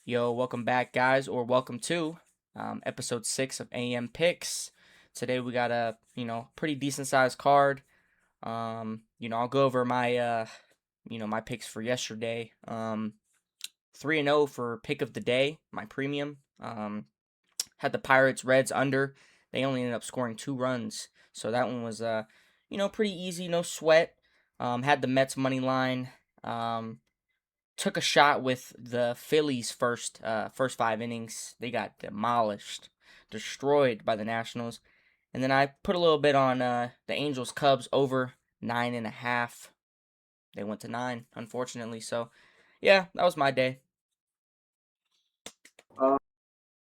Yo, welcome back, guys, or welcome to episode 6 of AM Picks. Today we got a pretty decent sized card. I'll go over my my picks for yesterday. 3-0 for pick of the day, my premium. Had the Pirates Reds under. They only ended up scoring 2 runs, so that one was pretty easy, no sweat. Had the Mets money line. Took a shot with the Phillies first 5 innings. They got demolished, destroyed by the Nationals. And then I put a little bit on the Angels Cubs over 9.5. They went to 9, unfortunately. So yeah, that was my day. Uh,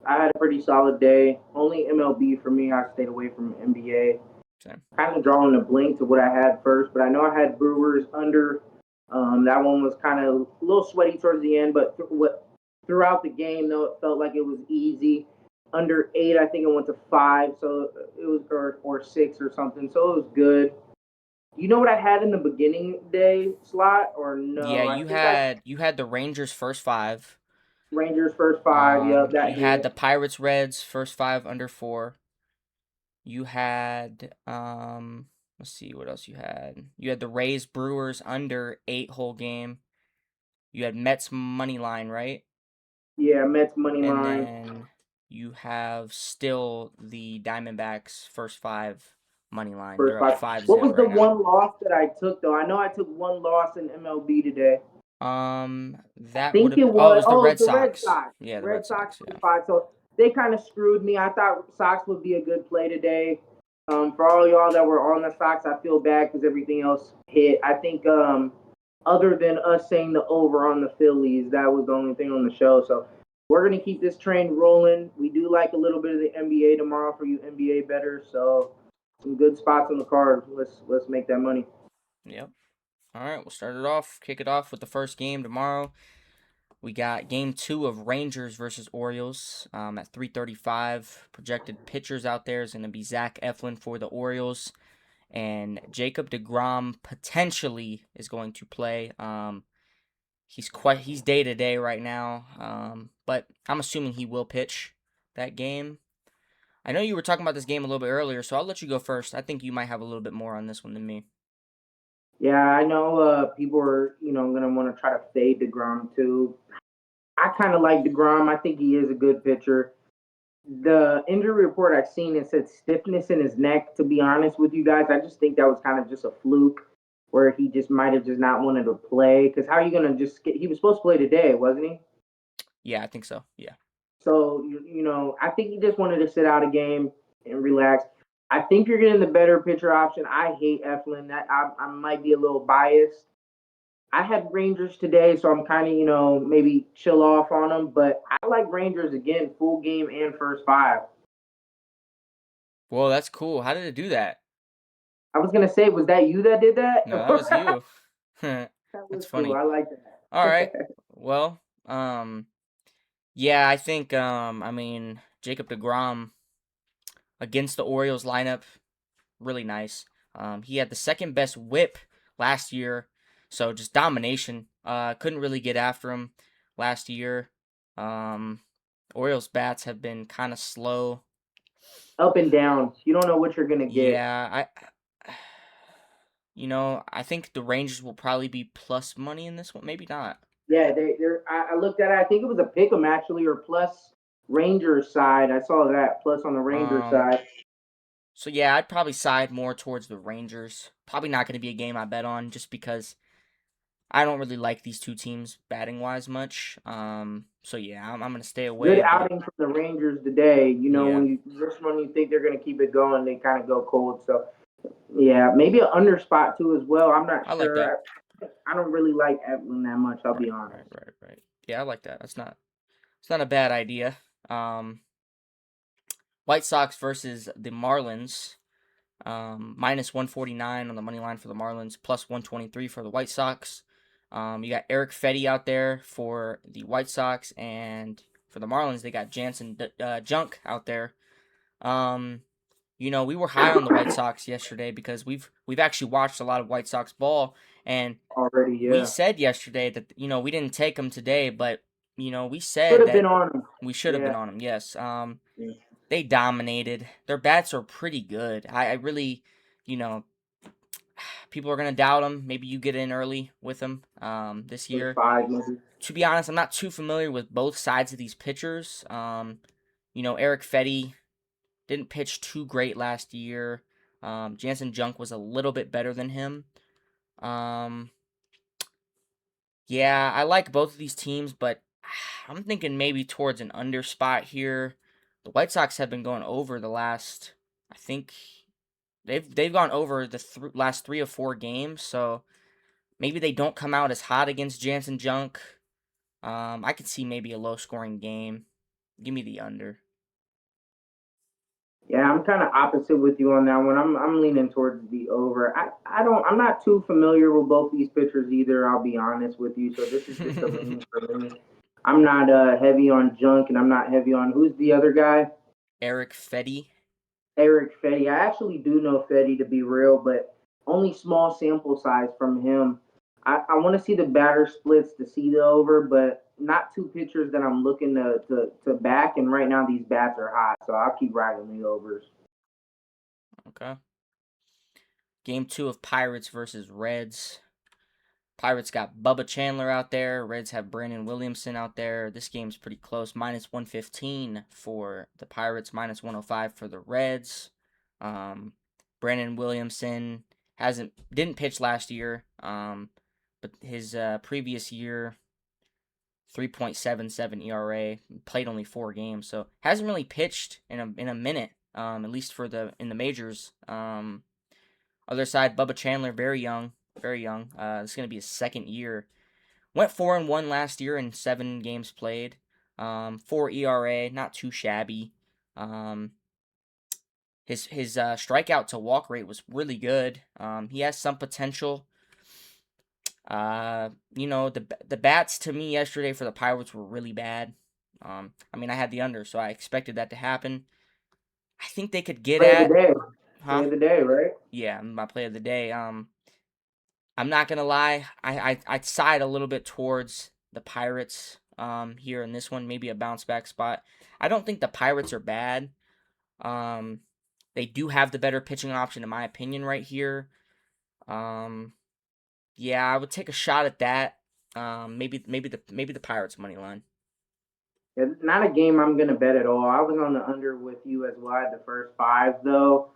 I had a pretty solid day. Only MLB for me. I stayed away from NBA. Same. Kind of drawing a blank to what I had first, but I know I had Brewers under. That one was kind of a little sweaty towards the end, but throughout the game, though, it felt like it was easy. Under 8, I think it went to 5, so it was or 6 or something, so it was good. You know what I had in the beginning day slot or Yeah, no? I you think I had you had the Rangers first 5. Rangers first 5. Yep, You that had the hit. Pirates Reds first 5 under 4. You had let's see what else you had. You had the Rays Brewers under 8 whole game. You had Mets money line, right? Yeah, Mets money And line. then you have still the Diamondbacks first 5 money line. First They're up five. five What zip was the right now. one loss that I took though? I know I took one loss in MLB today. I That would think have. it Oh, it was was the Red the Red Sox. Sox. Yeah, the Red Red Sox Sox. Yeah. first five. So they kind of screwed me. I thought Sox would be a good play today. For all y'all that were on the Sox, I feel bad because everything else hit. I think other than us saying the over on the Phillies, that was the only thing on the show. So we're gonna keep this train rolling. We do like a little bit of the NBA tomorrow for you NBA bettors. So some good spots on the card. Let's make that money. Yep. All right, we'll start it off. Kick it off with the first game tomorrow. We got game 2 of Rangers versus Orioles at 3:35. Projected pitchers out there is going to be Zach Eflin for the Orioles, and Jacob DeGrom potentially is going to play. He's day to day right now, but I'm assuming he will pitch that game. I know you were talking about this game a little bit earlier, so I'll let you go first. I think you might have a little bit more on this one than me. Yeah, I know people are gonna want to try to fade Degrom too. I kind of like Degrom. I think he is a good pitcher. The injury report I've seen it said stiffness in his neck. To be honest with you guys, I just think that was kind of just a fluke where he just might have just not wanted to play. Because how are you gonna just get? He was supposed to play today, wasn't he? Yeah, I think so. Yeah. So I think he just wanted to sit out a game and relax. I think you're getting the better pitcher option. I hate Eflin. That I might be a little biased. I had Rangers today, so I'm kind of maybe chill off on them. But I like Rangers again, full game and first 5. Whoa, that's cool. How did it do that? I was gonna say, was that you that did that? No, that was you. That That's was cool. funny. I like All right. that. Well, yeah, I think Jacob DeGrom against the Orioles lineup, really nice. He had the second best whip last year, so just domination. Couldn't really get after him last year. Um, Orioles bats have been kind of slow. Up and down. You don't know what you're gonna get. Yeah, I think the Rangers will probably be plus money in this one. Maybe not. Yeah, they're. I looked at it. I think it was a pick 'em actually, or plus Rangers side. I saw that plus on the Rangers Um, side. so yeah, I'd probably side more towards the Rangers. Probably not going to be a game I bet on just because I don't really like these two teams batting wise much. So yeah, I'm going to stay Good away. But outing from the Rangers today. yeah, When you think they're gonna keep it going, they kind of go cold. So yeah, maybe an under spot too as well. I'm not I like that. sure. I don't really like Evelyn that much. I'll be Right, honest. right, right, right. Yeah, I like that. It's not a bad idea. White Sox versus the Marlins. Minus 149 on the money line for the Marlins, plus 123 for the White Sox. You got Eric Fetty out there for the White Sox, and for the Marlins, they got Jansen Junk out there. We were high on the White Sox yesterday because we've actually watched a lot of White Sox ball, and Already, we yeah. said yesterday that we didn't take them today, but we Could said have been that on him. we should have been Yeah. on them. Yes. Yeah. They dominated. Their bats are pretty good. I really, you know, people are gonna doubt them. Maybe you get in early with them this In year. 5 maybe. To be honest, I'm not too familiar with both sides of these pitchers. Eric Fetty didn't pitch too great last year. Jansen Junk was a little bit better than him. Um, yeah, I like both of these teams, but I'm thinking maybe towards an under spot here. The White Sox have been going over the last, I think they've gone over the last 3 or 4 games, so maybe they don't come out as hot against Jansen Junk. I could see maybe a low scoring game. Give me the under. Yeah, I'm kind of opposite with you on that one. I'm leaning towards the over. I'm not too familiar with both these pitchers either. I'll be honest with you. So this is just a lean for me. I'm not heavy on Junk, and I'm not heavy on who's the other guy. Eric Fetty. Eric Fetty. I actually do know Fetty to be real, but only small sample size from him. I want to see the batter splits to see the over, but not two pitchers that I'm looking to back. And right now these bats are hot, so I'll keep riding the overs. Okay. Game 2 of Pirates versus Reds. Pirates got Bubba Chandler out there. Reds have Brandon Williamson out there. This game's pretty close. Minus 115 for the Pirates, minus 105 for the Reds. Brandon Williamson didn't pitch last year, but his previous year 3.77 ERA, played only 4 games, so hasn't really pitched in a minute, at least in the majors. Other side, Bubba Chandler, very young, very young. This is gonna be his second year. Went 4-1 last year in 7 games played. 4 ERA, not too shabby. His strikeout to walk rate was really good. He has some potential. The bats to me yesterday for the Pirates were really bad. I had the under, so I expected that to happen. I think they could get Play of the at, day. Play huh? of the day, right? Yeah, my play of the day. I'm not gonna lie, I side a little bit towards the Pirates here in this one, maybe a bounce back spot. I don't think the Pirates are bad. Um, they do have the better pitching option in my opinion right here. Um, yeah, I would take a shot at that. Maybe the Pirates money line. It's not a game I'm gonna bet at all. I was on the under with you as well at the first 5 though.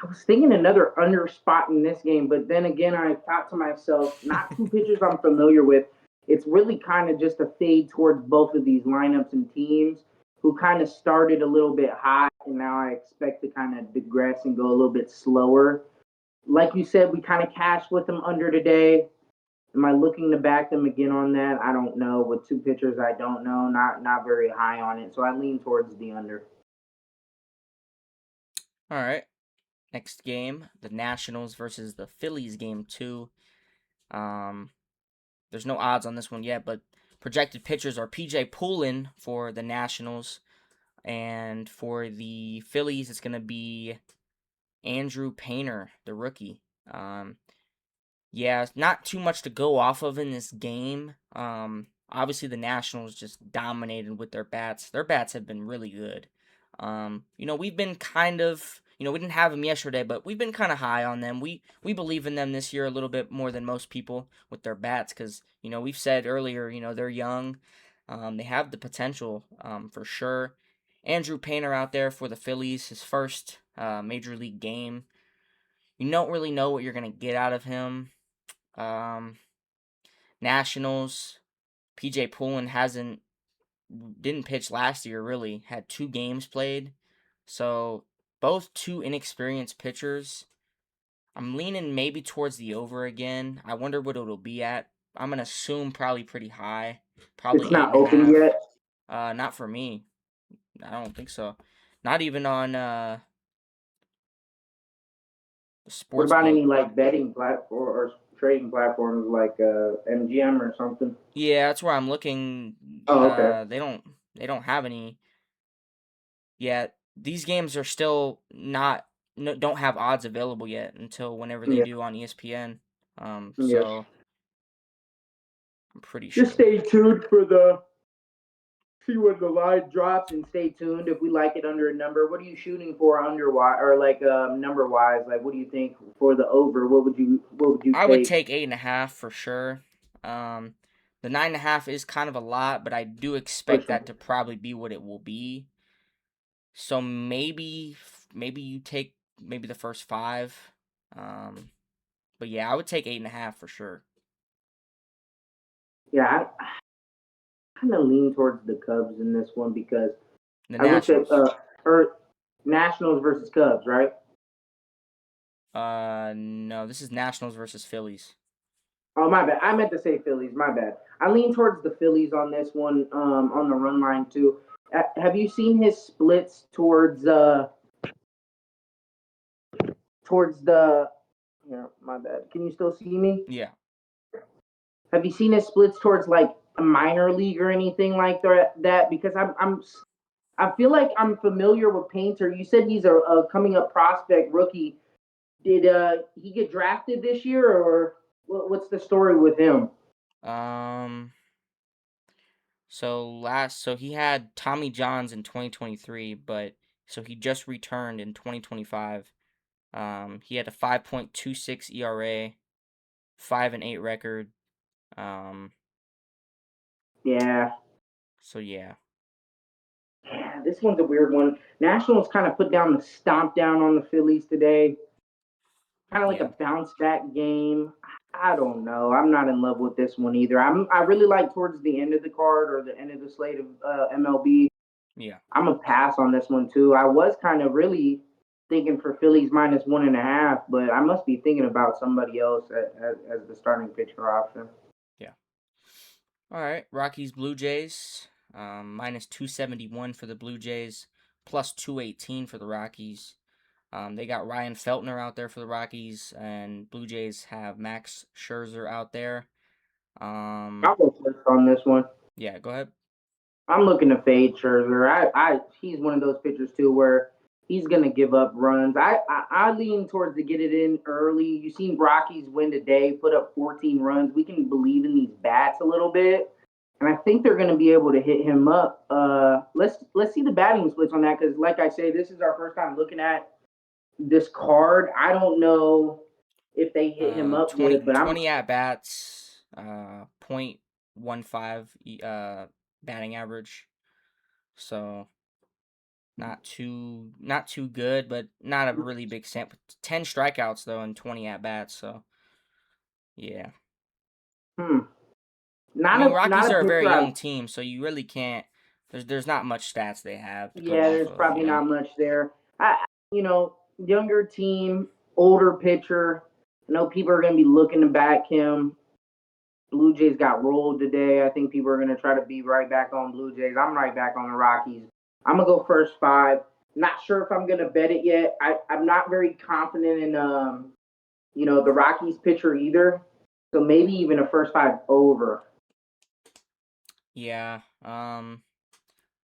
I was thinking another under spot in this game, but then again, I thought to myself, not two pitchers I'm familiar with. It's really kind of just a fade towards both of these lineups and teams who kind of started a little bit hot, and now I expect to kind of digress and go a little bit slower. Like you said, we kind of cashed with them under today. Am I looking to back them again on that? I don't know. With two pitchers, I don't know. Not very high on it, so I lean towards the under. All right. Next game, the Nationals versus the Phillies, game 2. Um, there's no odds on this one yet, but projected pitchers are PJ Poulin for the Nationals, and for the Phillies, it's gonna be Andrew Painter, the rookie. Yeah, not too much to go off of in this game. Obviously the Nationals just dominated with their bats. Their bats have been really good. We've been kind of, we didn't have them yesterday, but we've been kind of high on them. We believe in them this year a little bit more than most people with their bats because, we've said earlier, they're young. They have the potential, for sure. Andrew Painter out there for the Phillies, his first major league game. You don't really know what you're going to get out of him. Um, Nationals, PJ Poulin didn't pitch last year really, had 2 games played. So both two inexperienced pitchers. I'm leaning maybe towards the over again. I wonder what it'll be at. I'm gonna assume probably pretty high. It's Probably eight not and a open half. yet. Not for me. I don't think so. Not even on the What sports about book. any like betting platform or trading platforms like MGM or something? Yeah, that's where I'm looking. Oh, okay. They don't have any. Yeah, these games are still not no, don't have odds available yet until whenever they Yeah. do on ESPN. Yeah. So I'm pretty Just sure. stay tuned for see when the line drops and stay tuned if we like it under a number. What are you shooting for under wise or like number wise? Like what do you think for the over? What would you I would take? take 8.5 for sure. Um, the 9.5 is kind of a lot, but I do For expect sure. that to probably be what it will be. So maybe you take maybe the first five. Um, but yeah, I would take 8.5 for sure. Yeah, I kind of lean towards the Cubs in this one because The I looked at Nationals. Nationals versus Cubs, right? No, this is Nationals versus Phillies. Oh my bad. I meant to say Phillies. My bad. I lean towards the Phillies on this one. On the run line too. Have you seen his splits towards the? Yeah, my bad. Can you still see me? Yeah. Have you seen his splits towards like a minor league or anything like that? Because I feel like I'm familiar with Painter. You said he's a coming up prospect rookie. Did he get drafted this year, or what's the story with him? Um. So he had Tommy Johns in 2023, but so he just returned in 2025. He had a 5.26 ERA, 5-8 record. Um, Yeah, so yeah, yeah, this one's a weird one. Nationals kind of put down the stomp down on the Phillies today. Kind of like a yeah, bounce back game. I don't know. I'm not in love with this one either. I really like towards the end of the card or the end of the slate of MLB. yeah. I'm a pass on this one too. I was kind of really thinking for Phillies minus 1.5, but I must be thinking about somebody else as the starting pitcher option. Yeah. All right. Rockies Blue Jays. Minus 271 for the Blue Jays, plus 218 for the Rockies. They got Ryan Feltner out there for the Rockies, and Blue Jays have Max Scherzer out there. I'll go first on this one. Yeah, go ahead. I'm looking to fade Scherzer. He's one of those pitchers too where he's gonna give up runs. I lean towards to get it in early. You seen Rockies win today, put up 14 runs. We can believe in these bats a little bit, and I think they're gonna be able to hit him up. Let's see the batting splits on that because, like I say, this is our first time looking at this card. I don't know if they hit him up 20, good, but I'm 20 at bats, .15 batting average. So not too good, but not a really big sample. 10 strikeouts though and 20 at bats. So yeah, hmm, I mean not Rockies a are a very pitcher young team, so you really can't. There's not much stats they have to go Yeah, off there's of. probably not much there. Younger team, older pitcher. I know people are going to be looking to back him. Blue Jays got rolled today. I think people are going to try to be right back on Blue Jays. I'm right back on the Rockies. I'm going to go first five. Not sure if I'm going to bet it yet. I'm not very confident in, the Rockies pitcher either. So maybe even a first five over. Yeah.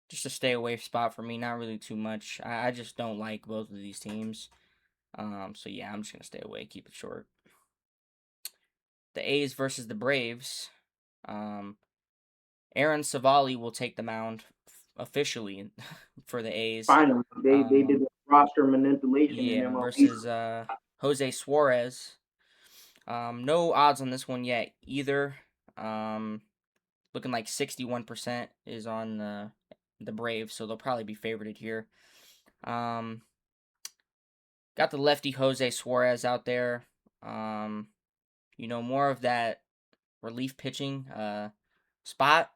Just a stay away spot for me. Not really too much. I just don't like both of these teams. So yeah, I'm just gonna stay away. Keep it short. The A's versus the Braves. Um, Aaron Savali will take the mound officially for the A's. Finally, they did Um, the roster manipulation in yeah, MLB. versus Jose Suarez. No odds on this one yet either. Um, looking like 61% is on the Braves, so they'll probably be favorited here. Um, got the lefty Jose Suarez out there. Um, more of that relief pitching spot.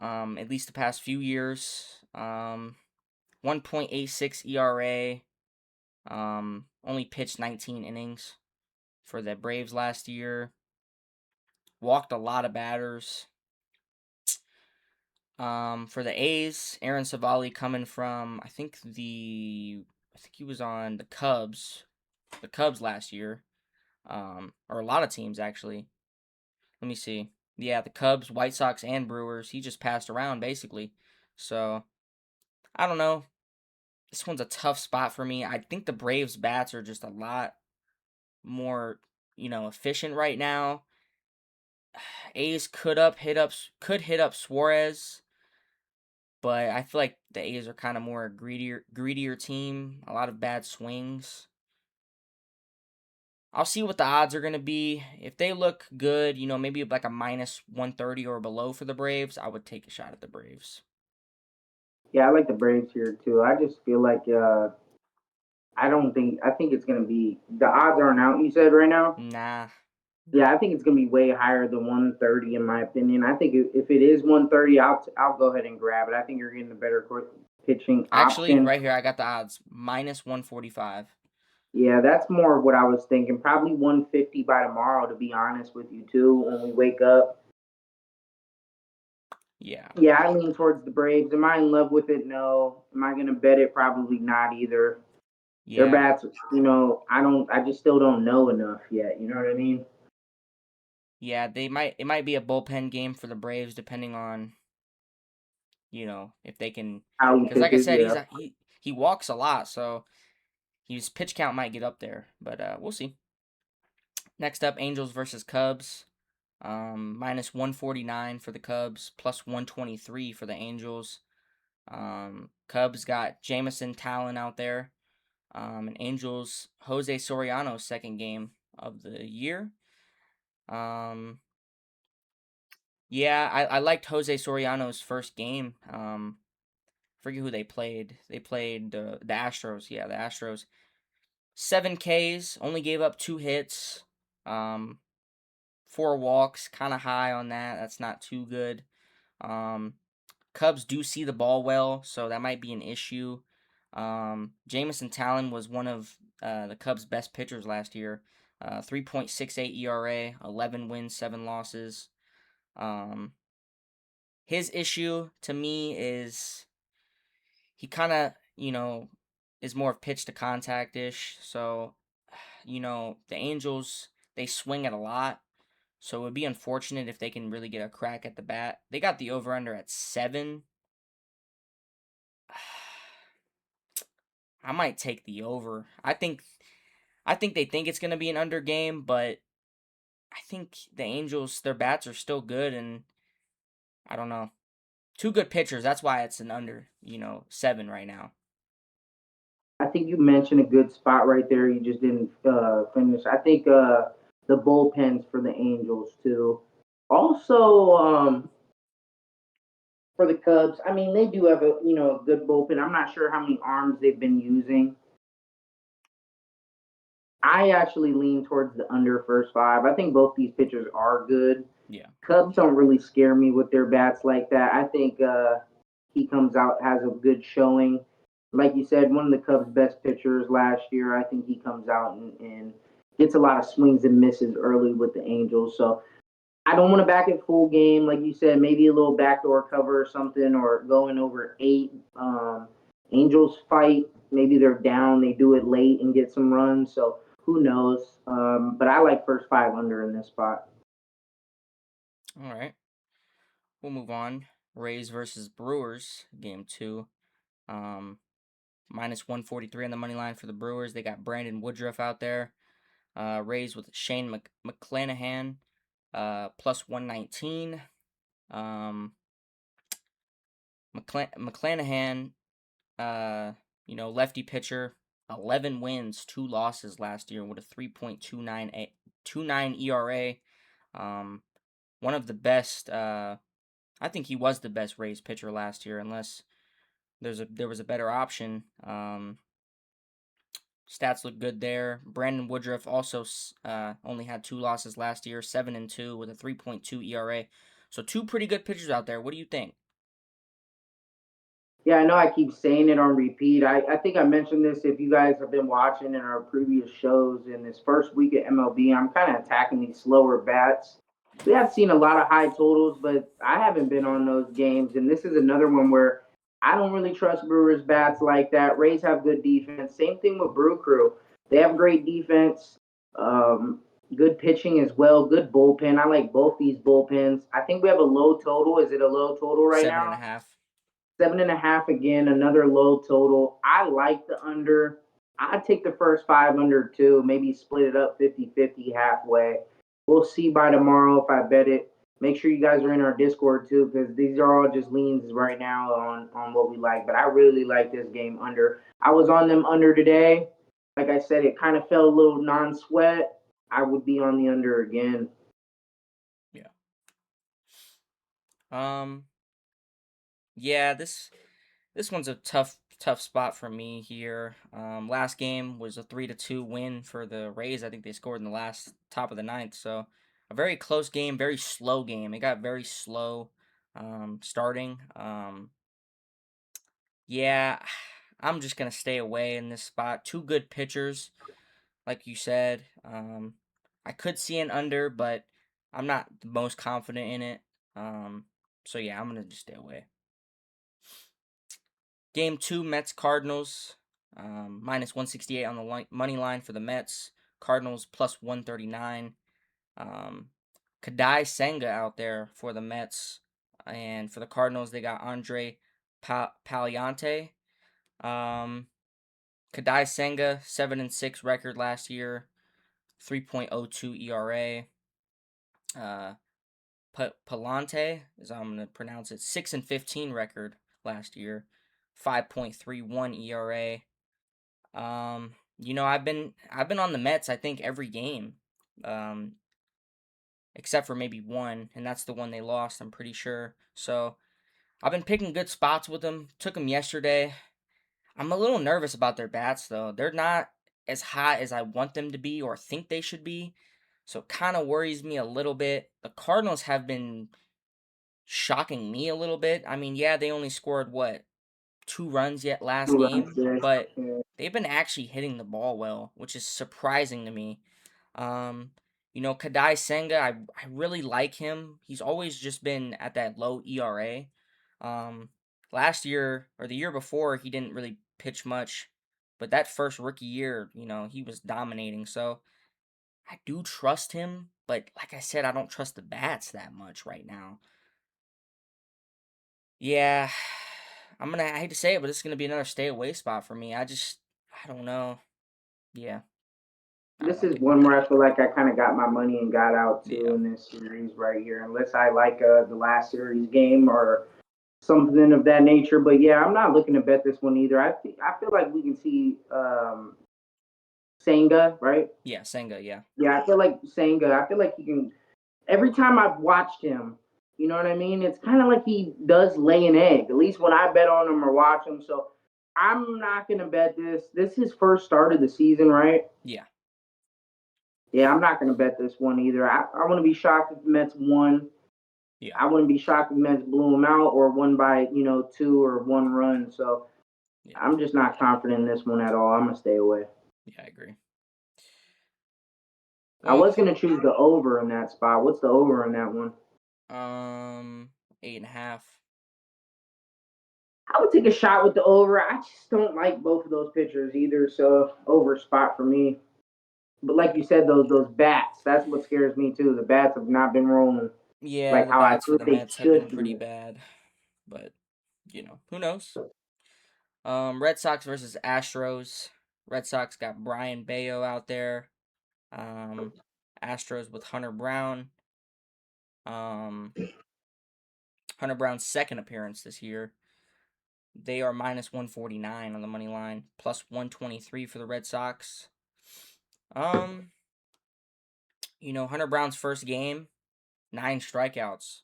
At least the past few years. 1.86 ERA. Only pitched 19 innings for the Braves last year. Walked a lot of batters. For the A's, Aaron Savali coming from I think he was on the Cubs last year. Or a lot of teams actually. Let me see. Yeah, the Cubs, White Sox, and Brewers. He just passed around basically. So I don't know. This one's a tough spot for me. I think the Braves bats are just a lot more, efficient right now. A's could hit up Suarez. but I feel like the A's are kind of more a greedier team. A lot of bad swings. I'll see what the odds are gonna be. If they look good, maybe like a minus 130 or below for the Braves, I would take a shot at the Braves. Yeah, I like the Braves here too. I just feel like I think it's gonna be the odds aren't out. You said right now. Nah. Yeah, I think it's gonna be way higher than 130 in my opinion. I think if it is 130, I'll go ahead and grab it. I think you're getting a better pitching Actually, option. right here I got the odds. Minus 145. Yeah, that's more of what I was thinking. Probably 150 by tomorrow, to be honest with you too. When we wake up, Yeah. yeah, I lean towards the Braves. Am I in love with it? No. Am I gonna bet it? Probably not either. Their Yeah. bats, I don't. I just still don't know enough yet. You know what I mean? Yeah, it might be a bullpen game for the Braves depending on, if they can, How he cuz like I pitches, said, yeah. he walks a lot, so his pitch count might get up there, but we'll see. Next up, Angels versus Cubs. Minus 149 for the Cubs, plus 123 for the Angels. Cubs got Jamison Talon out there. And Angels, Jose Soriano's second game of the year. Um, yeah, I liked Jose Soriano's first game. Forget who they played. They played the Astros. Yeah, the Astros. 7 Ks, only gave up 2 hits. 4 walks, kind of high on that. That's not too good. Um, Cubs do see the ball well, so that might be an issue. Jamison Talon was one of the Cubs' best pitchers last year. 3.68 ERA, 11 wins, 7 losses. Um, his issue to me is he kind of, is more of pitch to contact ish. So, the Angels, they swing it a lot. So it would be unfortunate if they can really get a crack at the bat. They got the over under at 7. I might take the over. I think they think it's gonna be an under game, but I think the Angels, their bats are still good, and I don't know. Two good pitchers. That's why it's an under. 7 right now. I think you mentioned a good spot right there. You just didn't finish. I think the bullpens for the Angels too. Also, for the Cubs, I mean they do have a good bullpen. I'm not sure how many arms they've been using. I actually lean towards the under first five. I think both these pitchers are good. Yeah. Cubs don't really scare me with their bats like that. I think he comes out has a good showing. Like you said, one of the Cubs' best pitchers last year. I think he comes out and gets a lot of swings and misses early with the Angels. So I don't want to back it full game, like you said. Maybe a little backdoor cover or something, or going over 8. Angels fight. Maybe they're down. They do it late and get some runs. So who knows? But I like first five under in this spot. All right. We'll move on. Rays versus Brewers, game 2. Um, minus 143 on the money line for the Brewers. They got Brandon Woodruff out there. Rays with Shane McClanahan, plus 119. Um, McClanahan, lefty pitcher, 11 wins, 2 losses last year with a 3.29 ERA. One of the best. I think he was the best Rays pitcher last year, unless there was a better option. Stats look good there. Brandon Woodruff also only had 2 losses last year, 7-2 with a 3.2 ERA. So 2 pretty good pitchers out there. What do you think? Yeah, I know I keep saying it on repeat. I think I mentioned this if you guys have been watching in our previous shows. In this first week at MLB, I'm kind of attacking these slower bats. We have seen a lot of high totals, but I haven't been on those games. And this is another one where I don't really trust Brewers bats like that. Rays have good defense. Same thing with Brew Crew. They have great defense, um, good pitching as well, good bullpen. I like both these bullpens. I think we have a low total. Is it a low total right Seven and a now? half. 7.5 again, another low total. I like the under. I'd take the first five under too, maybe split it up 50-50 halfway. We'll see by tomorrow if I bet it. Make sure you guys are in our Discord too, because these are all just leans right now on what we like. But I really like this game under. I was on them under today. Like I said, it kind of felt a little non-sweat. I would be on the under again. Yeah. Um. Yeah. This one's a tough spot for me here. Last game was a 3-2 win for the Rays. I think they scored in the last top of the ninth. So a very close game, very slow game. It got very slow starting. Yeah, I'm just gonna stay away in this spot. Two good pitchers, like you said. I could see an under, but I'm not the most confident in it. So yeah, I'm gonna just stay away. Game two, Mets Cardinals, minus 168 on the money line for the Mets. Cardinals plus 139. Kadai Senga out there for the Mets, and for the Cardinals they got Andre Paliante. Um, Kadai Senga 7-6 record last year, 3.02 ERA. Uh, Palante, as I'm gonna pronounce it, 6-15 record last year, 5.31 ERA. I've been on the Mets I think every game, um, except for maybe one, and that's the one they lost. I'm pretty sure. So I've been picking good spots with them. Took them yesterday. I'm a little nervous about their bats though. They're not as hot as I want them to be or think they should be. So it kind of worries me a little bit. The Cardinals have been shocking me a little bit. I mean, yeah, they only scored what, 2 runs yet last Two runs game, there. but Yeah. they've been actually hitting the ball well, which is surprising to me. Um, Kadai Senga, I really like him. He's always just been at that low ERA. Um, Last year or the year before, he didn't really pitch much, but that first rookie year, he was dominating. So I do trust him, but like I said, I don't trust the bats that much right now. Yeah, I hate to say it, but it's gonna be another stay away spot for me. I don't know. Yeah, I don't This like is it. one where I feel like I kind of got my money and got out too Yeah, in this series right here, unless I like the last series game or something of that nature. But yeah, I'm not looking to bet this one either. I feel like we can see Senga, right? yeah, Senga, yeah, Yeah, I feel like Senga. I feel like he can. Every time I've watched him, you know what I mean. It's kind of like he does lay an egg. At least when I bet on him or watch him. So I'm not gonna bet this. This is his first start of the season, right? yeah, Yeah, I'm not gonna bet this one either. I want to be shocked if the Mets won. yeah, I wouldn't be shocked if the Mets blew them out or won by 2 or 1 run. So yeah, I'm just not confident in this one at all. I'm gonna stay away. yeah. I agree. I Well, was gonna choose the over in that spot. What's the over in that one? um, 8.5. I would take a shot with the over. I just don't like both of those pitchers either, so over spot for me. But like Yeah, you said, those bats, that's what scares me too. The bats have not been rolling yeah. like The how I bats for think the they Mets have been should pretty be. bad, but who knows? Red Sox versus Astros. Red Sox got Brian Bayo out there. Um, Astros with Hunter Brown. Um, Hunter Brown's second appearance this year. They are minus 149 on the money line, plus 123 for the Red Sox. Um, Hunter Brown's first game, 9 strikeouts.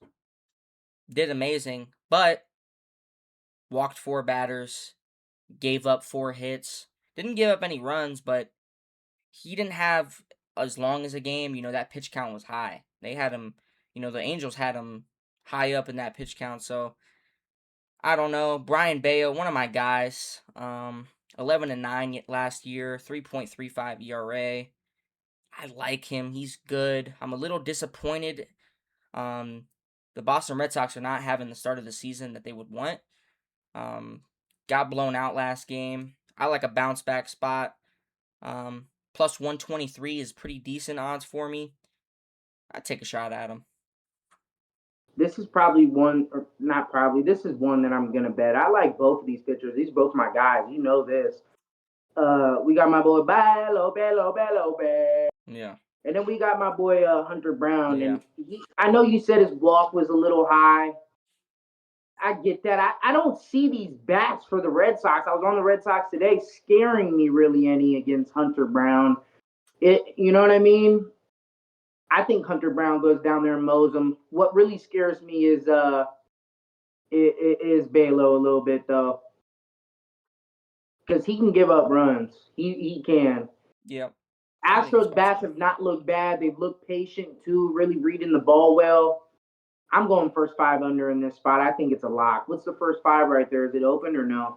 Did amazing, but walked 4 batters, gave up 4 hits. Didn't give up any runs, but he didn't have as long as a game. That pitch count was high. They had him, the Angels had him high up in that pitch count. So I don't know. Brian Bayo, one of my guys. 11-9 last year, 3.35 ERA. I like him. He's good. I'm a little disappointed. Um, the Boston Red Sox are not having the start of the season that they would want. Um, got blown out last game. I like a bounce back spot. Plus 123 is pretty decent odds for me. I'd take a shot at him. This is probably one, or not probably. This is one that I'm gonna bet. I like both of these pitchers. These are both my guys. You know this. We got my boy Bello, Bello, Bello, Bello. Yeah. And then we got my boy Hunter Brown, Yeah. and I know you said his walk was a little high. I get that. I don't see these bats for the Red Sox. I was on the Red Sox today, scaring me really any against Hunter Brown. You know what I mean? I think Hunter Brown goes down there and mows them. What really scares me is Balo a little bit though, because he can give up runs. He can. Yep. I think it's Astros bats possible. have not looked bad. They've looked patient too, really reading the ball well. I'm going first five under in this spot. I think it's a lock. What's the first five right there? Is it open or no?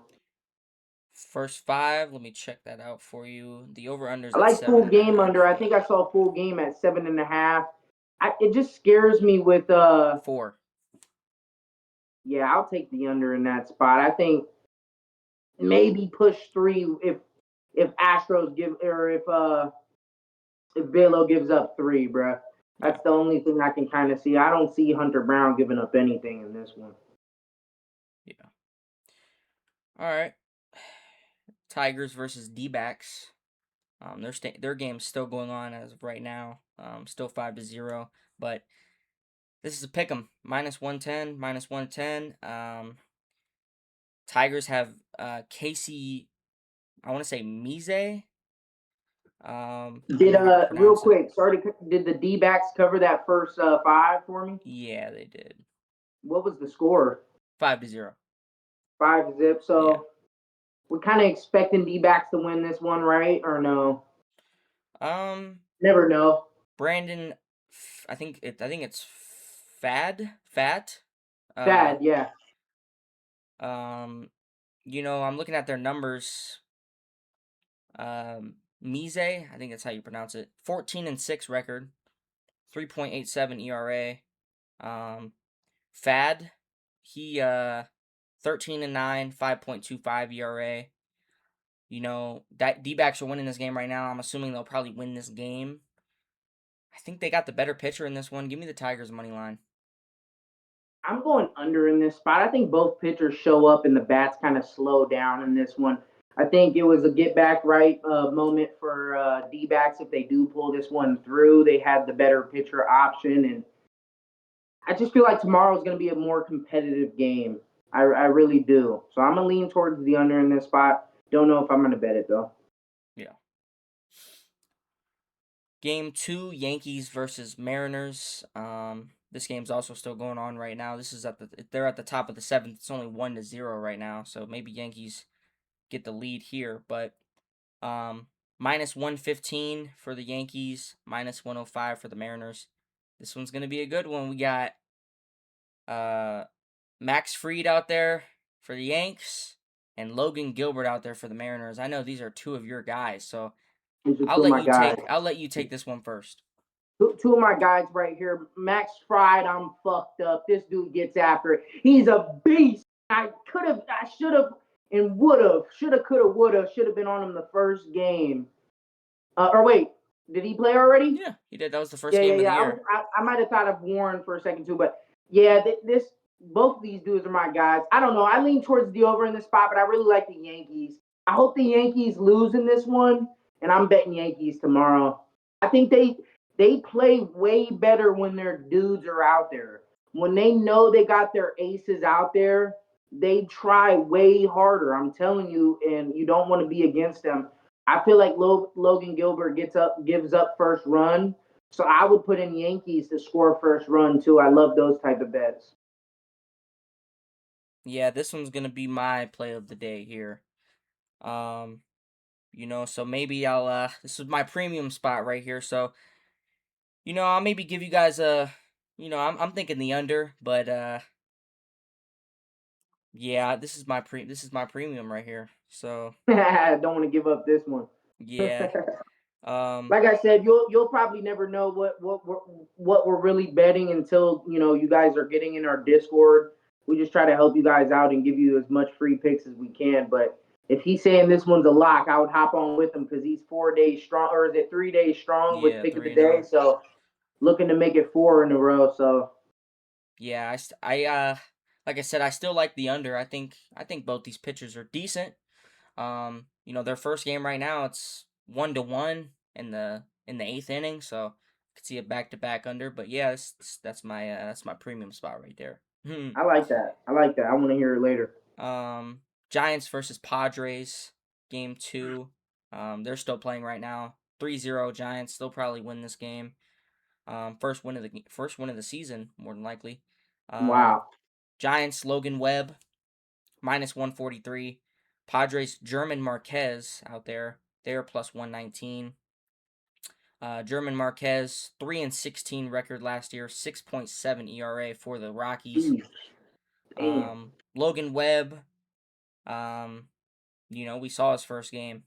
First five, let me check that out for you. The over under's I at like seven full and a game half, under. I think but I saw full game at 7.5. It just scares me with four. yeah, I'll take the under in that spot. I think maybe push three if Astros give or if Velo gives up three, bruh. Yeah. That's the only thing I can kind of see. I don't see Hunter Brown giving up anything in this one. Yeah. All right. Tigers versus D-backs. Their game's still going on as of right now. Still 5-0, but this is a pick 'em. -110, -110. Tigers have Casey. I want to say Mize. I don't Did know how to real pronounce it. quick, did the D backs cover that first five for me? Yeah, they did. What was the score? 5-0. 5-0. Yeah. So we're kind of expecting D backs to win this one, right? Or no? Um, Never know. Brandon. I think it's Fat. Uh, Bad, yeah. um, I'm looking at their numbers. Mize, I think that's how you pronounce it. 14-6 record, 3.87 ERA. Um, Fad, he 13-9, 5.25 ERA. That D-backs are winning this game right now. I'm assuming they'll probably win this game. I think they got the better pitcher in this one. Give me the Tigers money line. I'm going under in this spot. I think both pitchers show up and the bats kind of slow down in this one. I think it was a get back right moment for D backs if they do pull this one through. They had the better pitcher option, and I just feel like tomorrow is going to be a more competitive game. I really do. So I'm going to lean towards the under in this spot. Don't know if I'm going to bet it though. Yeah. Game 2, Yankees versus Mariners. This game's also still going on right now. They're at the top of the seventh. It's only 1-0 right now, so maybe Yankees get the lead here. But -115 for the Yankees, -105 for the Mariners. This one's gonna be a good one. We got uh Max Fried out there for the Yanks and Logan Gilbert out there for the Mariners. I know these are two of your guys, so These are I'll two of let my you guys. take I'll let you take this one first. Two of my guys right here. Max Fried, I'm fucked up. This dude gets after it. He's a beast. I should have, and would have, should have been on him the first game. Or wait, did he play already? Yeah, he did. That was the first Yeah, yeah, game of the yeah. year. I might have thought of Warren for a second too, but yeah, this both of these dudes are my guys. I don't know. I lean towards the over in this spot, but I really like the Yankees. I hope the Yankees lose in this one, and I'm betting Yankees tomorrow. I think they play way better when their dudes are out there. When they know they got their aces out there, they try way harder. I'm telling you, and you don't want to be against them. I feel like Logan Gilbert gives up first run, so I would put in Yankees to score first run too. I love those type of bets. Yeah, this one's gonna be my play of the day here. Um, so maybe I'll this is my premium spot right here. So, I'll maybe give you guys I'm thinking the under, but yeah, this is my premium right here. So, Don't want to give up this one. yeah. Um, Like I said, you'll probably never know what we're really betting until you guys are getting in our Discord. We just try to help you guys out and give you as much free picks as we can. But if he's saying this one's a lock, I would hop on with him because he's 4 days strong, or is it 3 days strong with yeah, pick of the 3-0. day? So looking to make it four in a row. So Yeah, like I said, I still like the under. I think both these pitchers are decent. Their first game right now, it's 1-1, and in the 8th inning, so I could see a back-to-back under. But yeah, that's my premium spot right there. I like that. I like that. I want to hear it later. Giants versus Padres, game 2. They're still playing right now. 3-0 Giants. They'll probably win this game. First win of the season, more than likely. Wow. Giants Logan Webb minus 143. Padres German Marquez out there. They're plus 119. German Marquez 3-16 record last year, 6.7 ERA for the Rockies. Jeez. Damn. Logan Webb, we saw his first game.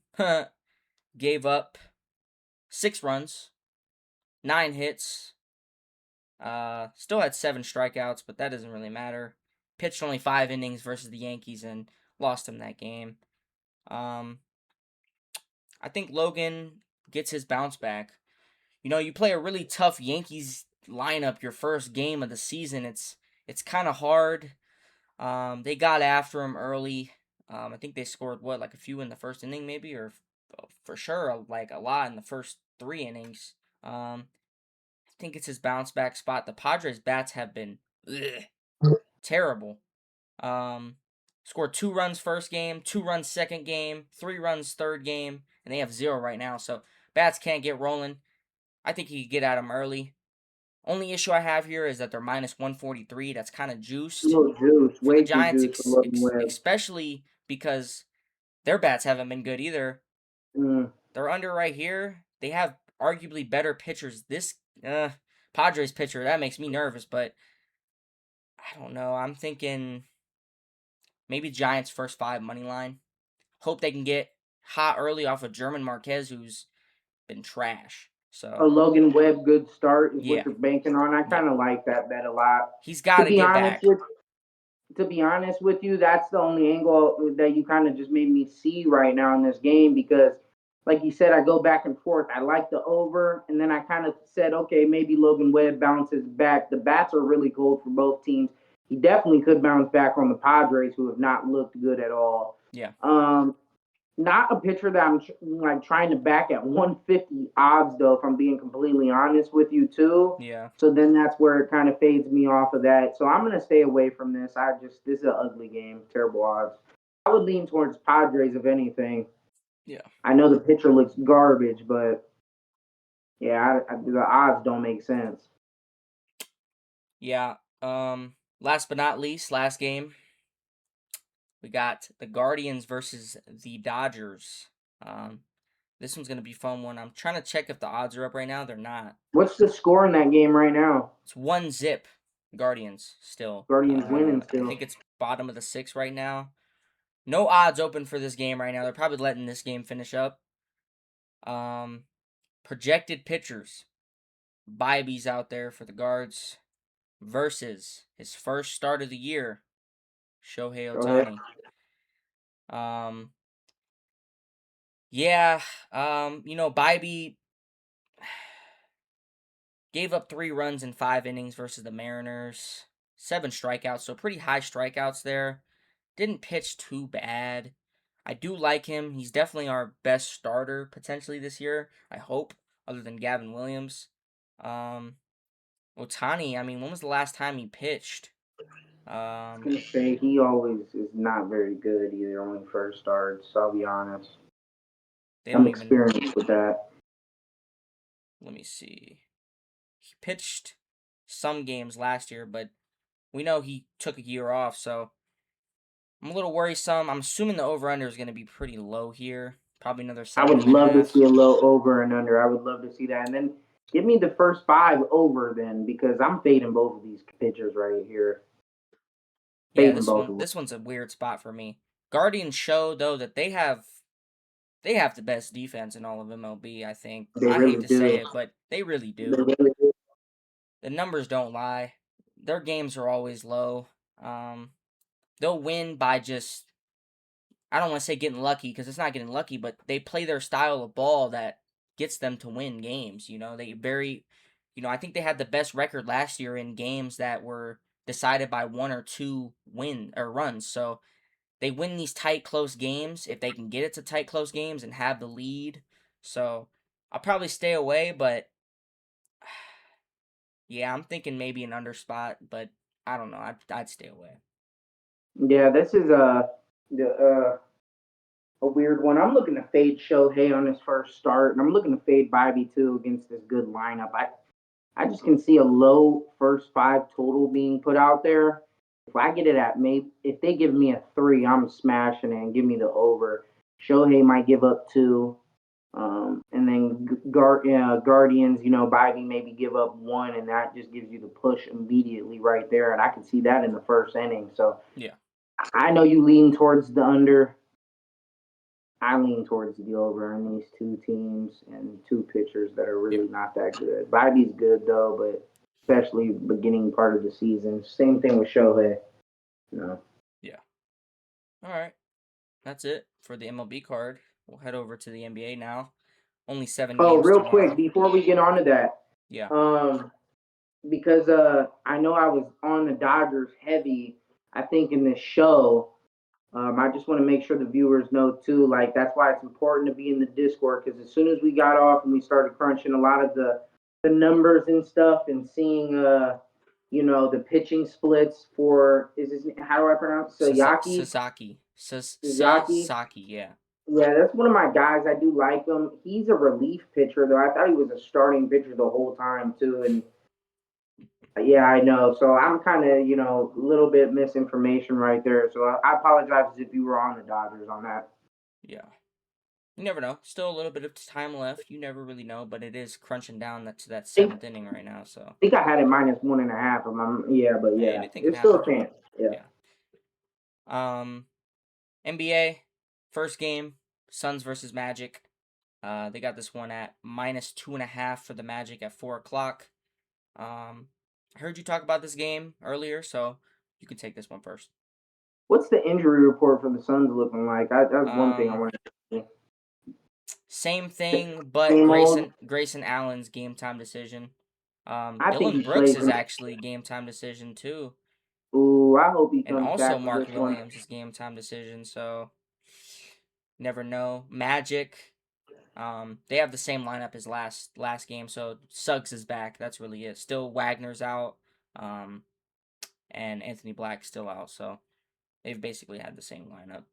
Gave up 6 runs, 9 hits. Still had 7 strikeouts, but that doesn't really matter. Pitched only 5 innings versus the Yankees and lost him that game. I think Logan gets his bounce back. You play a really tough Yankees lineup your first game of the season. It's kind of hard. They got after him early. I think they scored like a few in the first inning maybe, or for sure like a lot in the first 3 innings. I think it's his bounce back spot. The Padres bats have been terrible. Scored 2 runs first game, 2 runs second game, 3 runs third game, and they have 0 right now. So bats can't get rolling. I think he could get at them early. Only issue I have here is that they're minus 143. That's kind of juiced Little juice, for the way too Giants, juice for Logan Webb. especially because their bats haven't been good either. They're under right here. They have arguably better pitchers. This Padres pitcher, that makes me nervous, but I don't know. I'm thinking maybe Giants first 5 money line. Hope they can get hot early off of German Marquez, who's been trash. A So Logan Webb good start is yeah, what you're banking on. I kind of like that bet a lot. he's got To to be get honest back. with to be honest with you, that's the only angle that you kind of just made me see right now in this game because, like you said, I go back and forth. I like the over, and then I kind of said, okay, maybe Logan Webb bounces back. The bats are really cold for both teams. He definitely could bounce back on the Padres, who have not looked good at all. Yeah. Not a pitcher that I'm like trying to back at 150 odds though, if I'm being completely honest with you too. Yeah. So then that's where it kind of fades me off of that. So I'm gonna stay away from this. This is an ugly game, terrible odds. I would lean towards Padres if anything. Yeah. I know the pitcher looks garbage, but yeah, the odds don't make sense. Yeah. Last but not least, last game. We got the Guardians versus the Dodgers. This one's gonna be a fun one. I'm trying to check if the odds are up right now. They're not. What's the score in that game right now? It's 1-0 Guardians still. Guardians winning I still. think it's bottom of the 6th right now. No odds open for this game right now. They're probably letting this game finish up. Projected pitchers. Bibby's out there for the Guards versus his first start of the year, Shohei Ohtani. Bibby gave up 3 runs in 5 innings versus the Mariners. 7 strikeouts, so pretty high strikeouts there. Didn't pitch too bad. I do like him. He's definitely our best starter potentially this year, I hope, other than Gavin Williams. Ohtani, when was the last time he pitched? I was gonna say he always is not very good either when he first starts. So I'll be honest. I'm experienced with that. Let me see. He pitched some games last year, but we know he took a year off, so I'm a little worrisome. I'm assuming the over-under is going to be pretty low here. Probably another 7.5. I would love to see a low over and under. I would love to see that. And then give me the first 5 over then, because I'm fading both of these pitchers right here. Yeah, this one's a weird spot for me. Guardians show, though, that they have the best defense in all of MLB, I think. I hate to say it, but they really do. They really do. The numbers don't lie. Their games are always low. They'll win by just, I don't want to say getting lucky, because it's not getting lucky, but they play their style of ball that gets them to win games. I think they had the best record last year in games that were decided by 1 or 2 runs. So they win these tight, close games if they can get it to tight, close games and have the lead. So I'll probably stay away, but yeah, I'm thinking maybe an under spot, but I don't know. I'd stay away. Yeah, this is a weird one. I'm looking to fade Shohei on his first start, and I'm looking to fade Bobby too against this good lineup. I just can see a low first five total being put out there. If I get it at maybe if they give me a 3, I'm smashing it and give me the over. Shohei might give up 2. And then Guardians, Biden maybe give up 1, and that just gives you the push immediately right there. And I can see that in the first inning. So Yeah. I know you lean towards the under. I lean towards the over in these two teams and two pitchers that are Yeah. really not that good. Biby's good though, but especially beginning part of the season. Same thing with Shohei. Yeah. All right. That's it for the MLB card. We'll head over to the NBA now. Only 7 Oh, games real quick tomorrow. before we get on to that, Yeah. because I know I was on the Dodgers heavy. I think in this show, I just want to make sure the viewers know too. Like that's why it's important to be in the Discord because as soon as we got off and we started crunching a lot of the numbers and stuff and seeing the pitching splits for is this how do I pronounce Sayaki? Sasaki. Sayaki. Sasaki, yeah. Yeah, that's one of my guys. I do like him. He's a relief pitcher though. I thought he was a starting pitcher the whole time too, and yeah, I know. So I'm kind of, a little bit misinformation right there. So I apologize if you were on the Dodgers on that. Yeah. You never know. Still a little bit of time left. You never really know, but it is crunching down to that I think, 7th inning right now, so I think I had it -1.5. Yeah, but yeah, anything can it's still happen. a chance. Yeah. Yeah. NBA, first game, Suns versus Magic. They got this one at -2.5 for the Magic at 4 o'clock. I heard you talk about this game earlier, so you can take this one first. What's the injury report for the Suns looking like? That's one thing I Um, wanted to see. Same thing, but Same old. Grayson Allen's game time decision. I think Dylan he Brooks plays is him. actually game time decision too, Ooh, I hope he and comes also back for Mark this one. Williams is game time decision. So never know. Magic. They have the same lineup as last game, so Suggs is back. That's really it. Still Wagner's out, and Anthony Black's still out. So they've basically had the same lineup.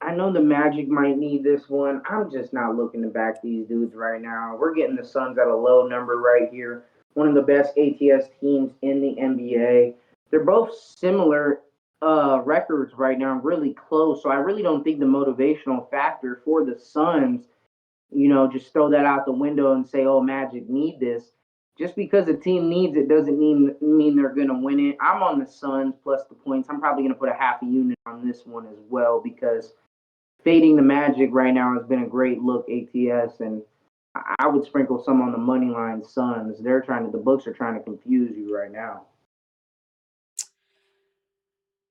I know the Magic might need this one. I'm just not looking to back these dudes right now. We're getting the Suns at a low number right here. One of the best ATS teams in the NBA. They're both similar records right now, really close. So I really don't think the motivational factor for the Suns, just throw that out the window and say, "Oh, Magic need this." Just because a team needs it doesn't mean they're gonna win it. I'm on the Suns plus the points. I'm probably gonna put a half a unit on this one as well because fading the Magic right now has been a great look ATS, and I would sprinkle some on the money line Suns. The books are trying to confuse you right now.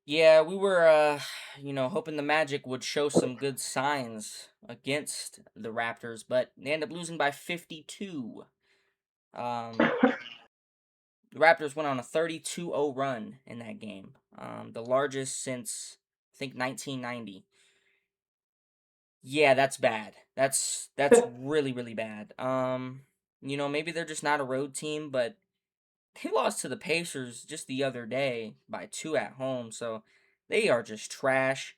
Yeah, we were, hoping the Magic would show some good signs against the Raptors, but they end up losing by 52. Um, the Raptors went on a 32-0 run in that game, the largest since I think 1990. Yeah, that's bad. That's really really bad. Maybe they're just not a road team, but they lost to the Pacers just the other day by 2 at home, so they are just trash.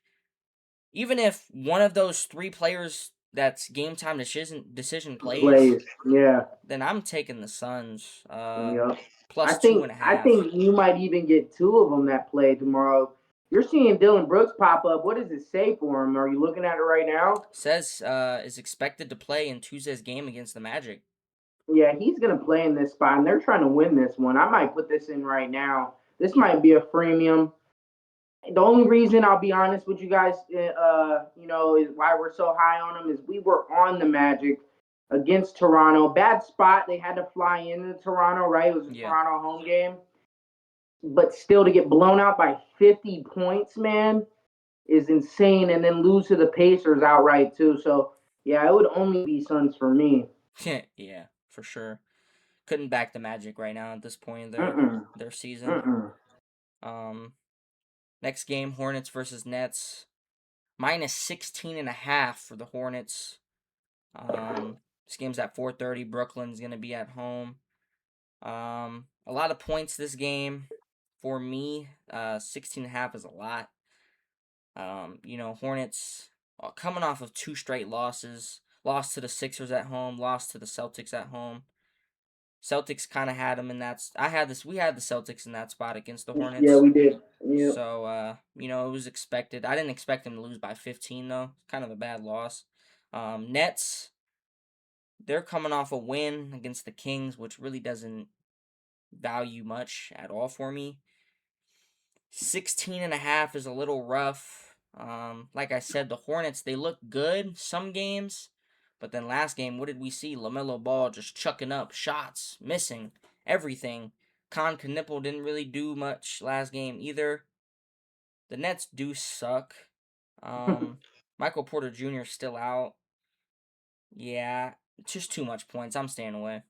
Even if one of those 3 players that's game time decision plays, Plays, yeah, then I'm taking the Suns. yeah. I Plus two think and a I half. think you might even get two of them that play tomorrow. You're seeing Dylan Brooks pop up. What does it say for him? Are you looking at it right now? Says is expected to play in Tuesday's game against the Magic. Yeah, he's gonna play in this spot, and they're trying to win this one. I might put this in right now. This might be a freemium. The only reason I'll be honest with you guys, is why we're so high on them is we were on the Magic against Toronto. Bad spot. They had to fly into Toronto, right? It was a Yeah. Toronto home game, but still to get blown out by 50 points, man, is insane. And then lose to the Pacers outright too. So yeah, it would only be Suns for me. Yeah, for sure. Couldn't back the Magic right now at this point in their Mm-mm. their season. Mm-mm. Um, Next game, Hornets versus Nets. -16.5 for the Hornets. This game's at 4:30. Brooklyn's gonna be at home. A lot of points this game for me. 16.5 is a lot. Hornets coming off of 2 straight losses. Lost to the Sixers at home. Lost to the Celtics at home. Celtics kind of had them in that. We had the Celtics in that spot against the Yeah, Hornets. we did. Yeah. So, it was expected. I didn't expect them to lose by 15 though. Kind of a bad loss. Nets, they're coming off a win against the Kings, which really doesn't value much at all for me. 16.5 is a little rough. Like I said, the Hornets, they look good some games, but then last game, what did we see? LaMelo Ball just chucking up shots, missing everything. Con Knipple didn't really do much last game either. The Nets do suck. Michael Porter Jr. is still out. Yeah, just too much points. I'm staying away.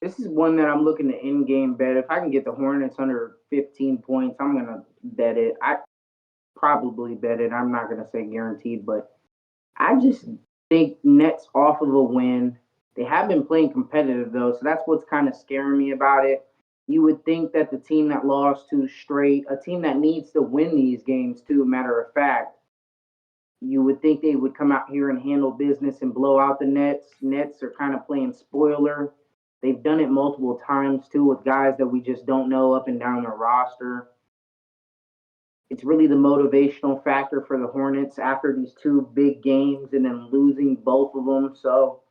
This is one that I'm looking to in-game bet. If I can get the Hornets under 15 points, I'm gonna bet it. I probably bet it. I'm not gonna say guaranteed, but I just think Nets off of a win. They have been playing competitive though, so that's what's kind of scaring me about it. You would think that the team that lost 2 straight, a team that needs to win these games too, matter of fact, you would think they would come out here and handle business and blow out the Nets. Nets are kind of playing spoiler. They've done it multiple times too with guys that we just don't know up and down their roster. It's really the motivational factor for the Hornets after these 2 big games and then losing both of them. So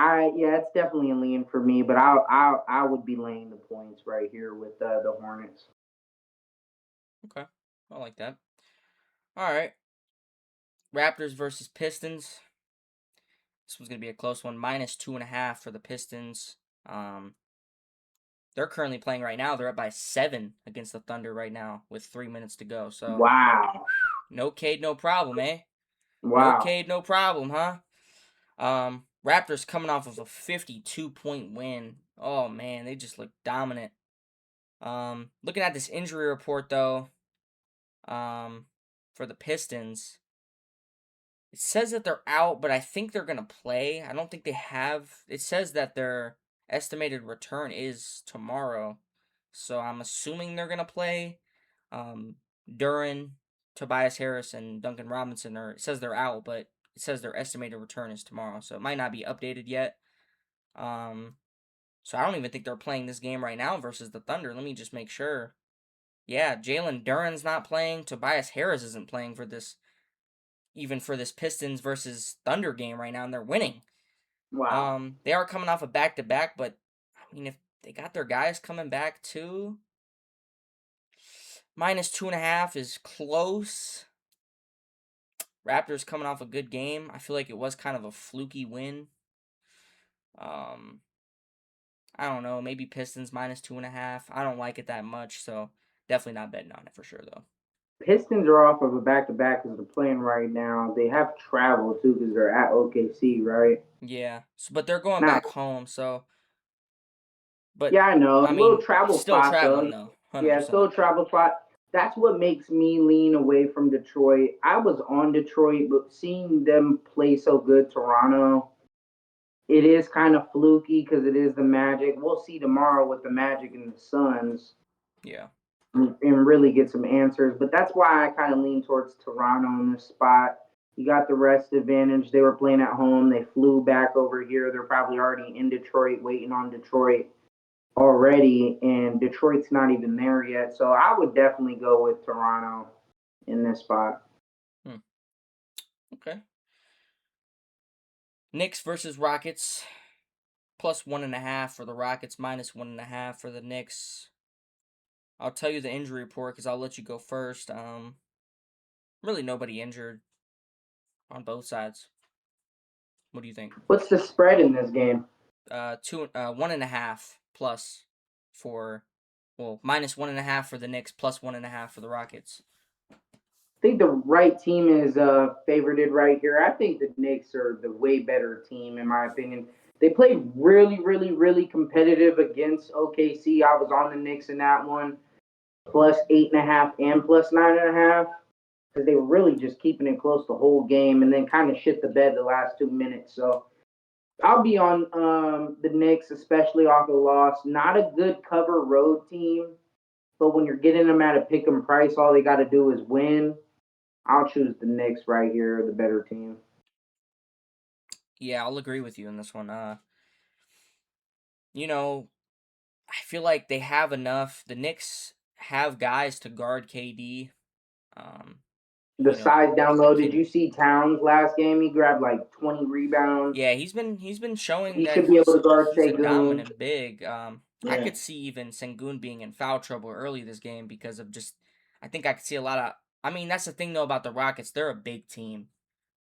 it's definitely a lean for me, but I would be laying the points right here with the Hornets. Okay, I like that. All right, Raptors versus Pistons. This one's gonna be a close one. -2.5 for the Pistons. They're currently playing right now. They're up by 7 against the Thunder right now with 3 minutes to go. So Wow. no Cade, no problem, eh? No Wow. Cade, no problem, huh? Raptors coming off of a 52-point win. Oh man, they just look dominant. Looking at this injury report though, for the Pistons, it says that they're out, but I think they're gonna play. I don't think they have. It says that their estimated return is tomorrow, so I'm assuming they're gonna play. Duran, Tobias Harris, and Duncan Robinson are. It says they're out, but it says their estimated return is tomorrow, so it might not be updated yet. So I don't even think they're playing this game right now versus the Thunder. Let me just make sure. Yeah, Jalen Duran's not playing. Tobias Harris isn't playing for this, even for this Pistons versus Thunder game right now, and they're winning. Wow. They are coming off a back-to-back, but I mean, if they got their guys coming back too, -2.5 is close. Raptors coming off a good game. I feel like it was kind of a fluky win. I don't know, maybe Pistons -2.5. I don't like it that much, so definitely not betting on it for sure though. Pistons are off of a back to back because they're playing right now. They have travel too because they're at OKC, right? Yeah, but they're going Now, back home, so. But yeah, I know. I A little mean, travel still spot traveling though. though, Yeah, still 100%. a travel spot. That's what makes me lean away from Detroit. I was on Detroit, but seeing them play so good, Toronto, it is kind of fluky because it is the Magic. We'll see tomorrow with the Magic and the Suns Yeah. and really get some answers. But that's why I kind of lean towards Toronto in this spot. You got the rest advantage. They were playing at home. They flew back over here. They're probably already in Detroit, waiting on Detroit already, and Detroit's not even there yet. So I would definitely go with Toronto in this spot. Okay. Knicks versus Rockets. +1.5 for the Rockets, -1.5 for the Knicks. I'll tell you the injury report because I'll let you go first. Really nobody injured on both sides. What do you think? What's the spread in this game? 1.5 plus for, well, -1.5 for the Knicks, +1.5 for the Rockets. I think the right team is favorited right here. I think the Knicks are the way better team in my opinion. They played really, really, really competitive against OKC. I was on the Knicks in that one, +8.5 and +9.5. because they were really just keeping it close the whole game and then kind of shit the bed the last 2 minutes. So I'll be on the Knicks, especially off the loss. Not a good cover road team, but when you're getting them at a pick 'em price, all they got to do is win. I'll choose the Knicks right here, the better team. Yeah, I'll agree with you in this one. You know, I feel like they have enough. The Knicks have guys to guard KD. Um, The you know, size down low. Did can you see Towns last game? He grabbed like 20 rebounds. yeah, he's been showing He that should be able to guard he's a Segun. dominant big. I Yeah. could see even Sengun being in foul trouble early this game because of just I think I could see a lot of I mean, that's the thing though about the Rockets. They're a big team.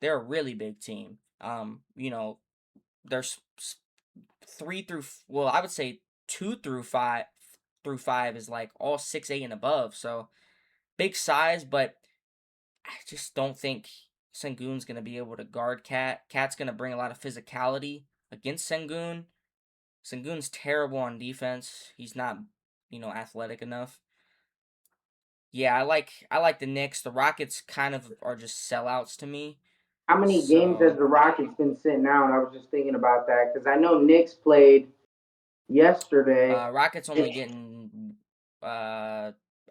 They're a really big team. There's 3 through well, I would say 2 through 5 is like all 6'8" and above. So, big size, but I just don't think Sengun's going to be able to guard Cat. Cat's going to bring a lot of physicality against Sengun. Sengun's terrible on defense. He's not, athletic enough. Yeah, I like the Knicks. The Rockets kind of are just sellouts to me. How many games has So, the Rockets been sitting out? I was just thinking about that because I know Knicks played yesterday. Rockets only getting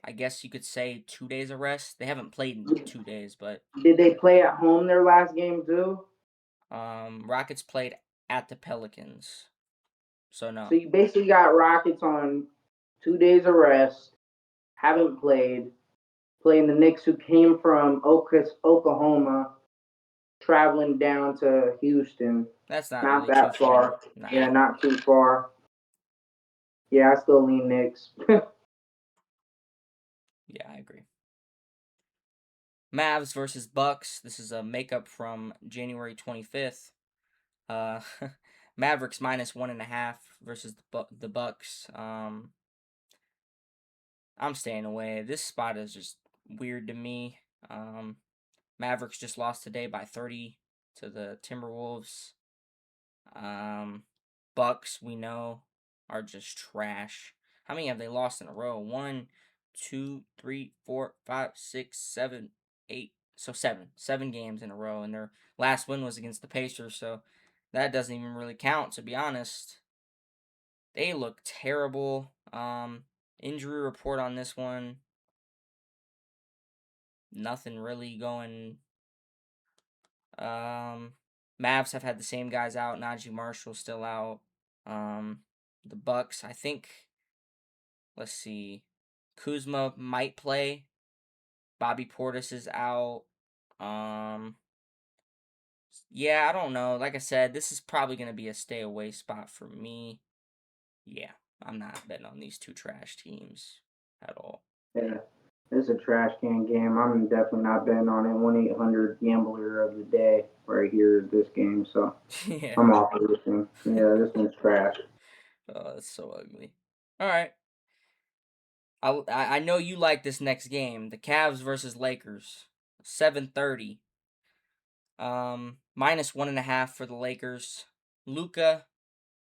I guess you could say 2 days of rest. They haven't played in 2 days, but Did they play at home their last game too? Rockets played at the Pelicans. So So no. you basically got Rockets on 2 days of rest, haven't played, playing the Knicks who came from Oklahoma, traveling down to Houston. That's not Not really too that far. far. Nah. Yeah, not too far. Yeah, I still lean Knicks. Yeah, I agree. Mavs versus Bucks. This is a makeup from January 25th. Uh Mavericks minus 1.5 versus the Bucks. I'm staying away. This spot is just weird to me. Mavericks just lost today by 30 to the Timberwolves. Um, Bucks, we know, are just trash. How many have they lost in a row? 1, 2, 3, 4, 5, 6, 7, 8. So seven. 7 games in a row. And their last win was against the Pacers. So that doesn't even really count, to be honest. They look terrible. Injury report on this one. Nothing really going. Mavs have had the same guys out. Najee Marshall still out. The Bucks, I think. Let's see. Kuzma might play. Bobby Portis is out. Um, yeah, I don't know. Like I said, this is probably gonna be a stay away spot for me. Yeah, I'm not betting on these two trash teams at all. Yeah, it's a trash can game. I'm definitely not betting on it. 1-800 gambler of the day right here is this game. So Yeah. I'm off of this one. Yeah, this one's trash. Oh, that's so ugly. All right. I know you like this next game. The Cavs versus Lakers. 7:30. Minus 1.5 for the Lakers. Luka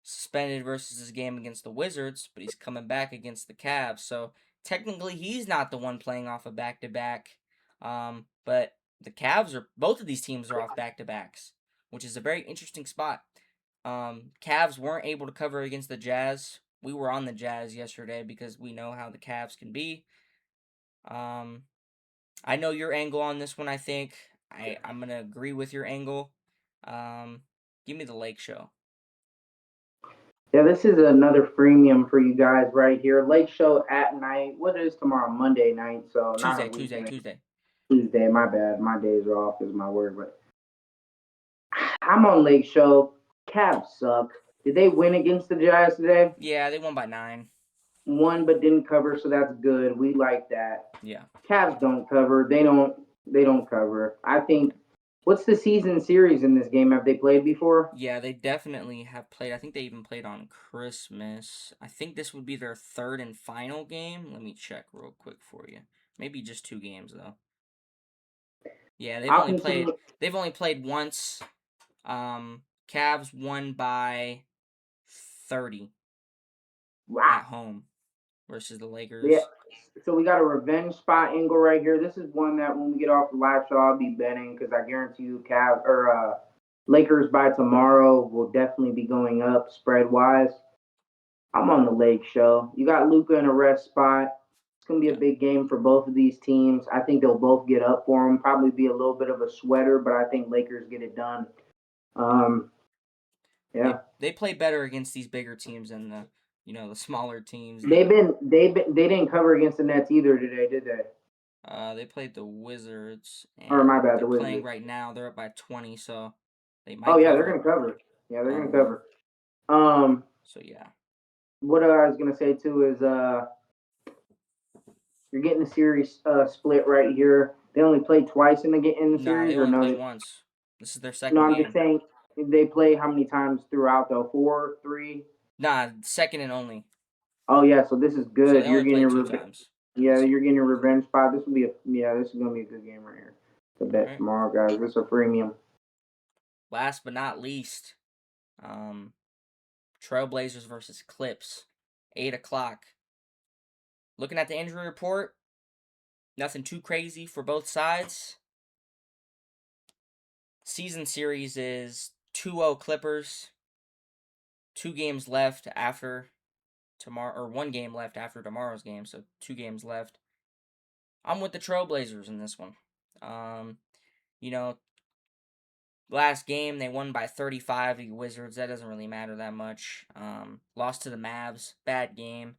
suspended versus his game against the Wizards, but he's coming back against the Cavs. So technically, he's not the one playing off a back to back. But the Cavs are both of these teams are off back to backs, which is a very interesting spot. Cavs weren't able to cover against the Jazz. We were on the Jazz yesterday because we know how the Cavs can be. I know your angle on this one. I think I'm gonna agree with your angle. Um, Give me the Lake Show. Yeah, this is another freemium for you guys right here. Lake Show at night. What is tomorrow? Monday night. So not a Tuesday, Tuesday, weekend. Tuesday. Tuesday. My bad. My days are off is my word. But I'm on Lake Show. Cavs suck. Did they win against the Jazz today? Yeah, they won by 9. Won but didn't cover, so that's good. We like that. Yeah. Cavs don't cover. They don't cover. I think what's the season series in this game? Have they played before? Yeah, they definitely have played. I think they even played on Christmas. I think this would be their third and final game. Let me check real quick for you. Maybe just 2 games though. Yeah, I'll continue. they've only played once. Cavs won by 30 Wow. at home versus the Yeah, Lakers. So we got a revenge spot angle right here. This is one that when we get off the live show, I'll be betting because I guarantee you, Lakers by tomorrow will definitely be going up spread wise. I'm on the Lake show. You got Luca in a rest spot. It's gonna be a Yeah. big game for both of these teams. I think they'll both get up for them. Probably be a little bit of a sweater, but I think Lakers get it done. Um, yeah, They play better against these bigger teams than the smaller teams. they didn't cover against the Nets either today, did they? They played the Wizards Or my and bad, they're the playing Wizards. right now. They're up by 20, so they Oh might yeah, they're cover. gonna cover. Yeah, they're gonna Um, cover. Um, so yeah. what I was gonna say too is you're getting the series split right here. They only played twice in the Nah, they series, or only no? played once. This is their No, second I'm just game. saying they play how many times throughout though? Four, three. Nah, second and only. Oh yeah, so this is So good. they You're only getting played your two times yeah, this you're year. getting your revenge spot. This will be this is gonna be a good game right here to All bet right. tomorrow, guys. This is a premium. Last but not least, um, Trailblazers versus Clips, 8 o'clock. Looking at the injury report, nothing too crazy for both sides. Season series is 2-0 Clippers. 2 games left after tomorrow, or 1 game left after tomorrow's game, so 2 games left. I'm with the Trailblazers in this one. Um, you know, last game they won by 35. The Wizards, that doesn't really matter that much. Lost to the Mavs, bad game.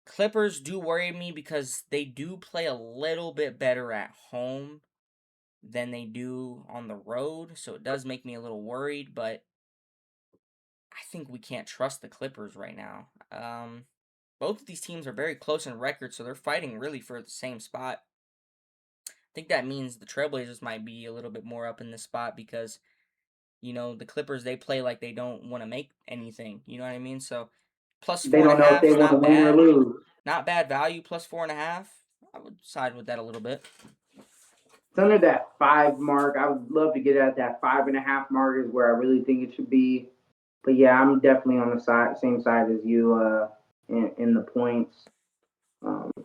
Clippers do worry me because they do play a little bit better at home than they do on the road, so it does make me a little worried, but I think we can't trust the Clippers right now. Both of these teams are very close in record, so they're fighting really for the same spot. I think that means the Trailblazers might be a little bit more up in this spot because, the Clippers, they play like they don't want to make anything. You know what I mean? So plus They four and a don't know if they half, want to not win or bad. lose. Not bad value, plus 4.5. I would side with that a little bit. It's under that 5 mark. I would love to get at that 5.5 mark is where I really think it should be. But yeah, I'm definitely on the same side as you in the points.